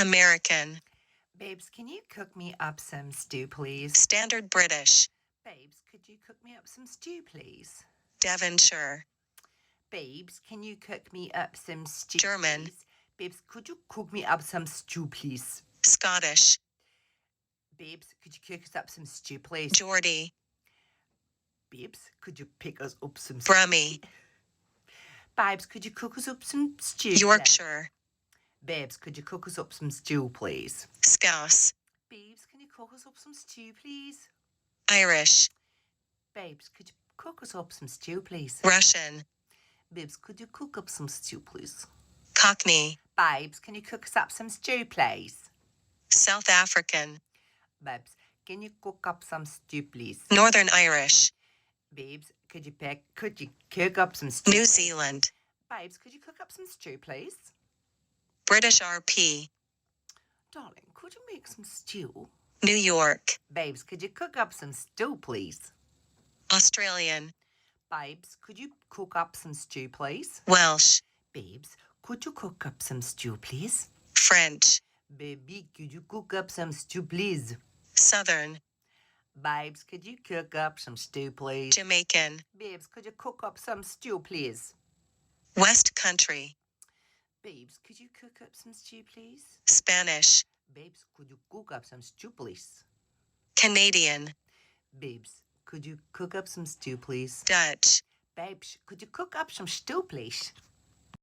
American. Babes, can you cook me up some stew, please? Standard British. Babes, could you cook me up some stew, please? Devonshire. Babes, can you cook me up some stew, German. please? Babes, could you cook me up some stew, please? Scottish. Babes, could you cook us up some stew, please? Geordie. Babes, could you pick us up some Brummie. Babes, could you cook us up some stew? Yorkshire. Babes, could you cook us up some stew, please? Scouse. Babes, can you cook us up some stew, please? Irish. Babes, could you cook us up some stew, please? Russian. Babes, could you cook up some stew, please? Cockney. Babes, can you cook us up some stew, please? South African. Babes, can you cook up some stew, please? Northern Irish. Babes, could you cook up some stew? New please? Zealand. Babes, could you cook up some stew, please? British RP. Darling, could you make some stew? New York. Babes, could you cook up some stew, please? Australian. Babes, could you cook up some stew, please? Welsh. Babes, could you cook up some stew, please? French. Baby, could you cook up some stew, please? Southern. Babes, could you cook up some stew, please? Jamaican. Babes, could you cook up some stew, please? West Country. Babes, could you cook up some stew, please? Spanish. Babes, could you cook up some stew, please? Canadian. Babes, could you cook up some stew, please? Dutch. Babes, could you cook up some stew, please?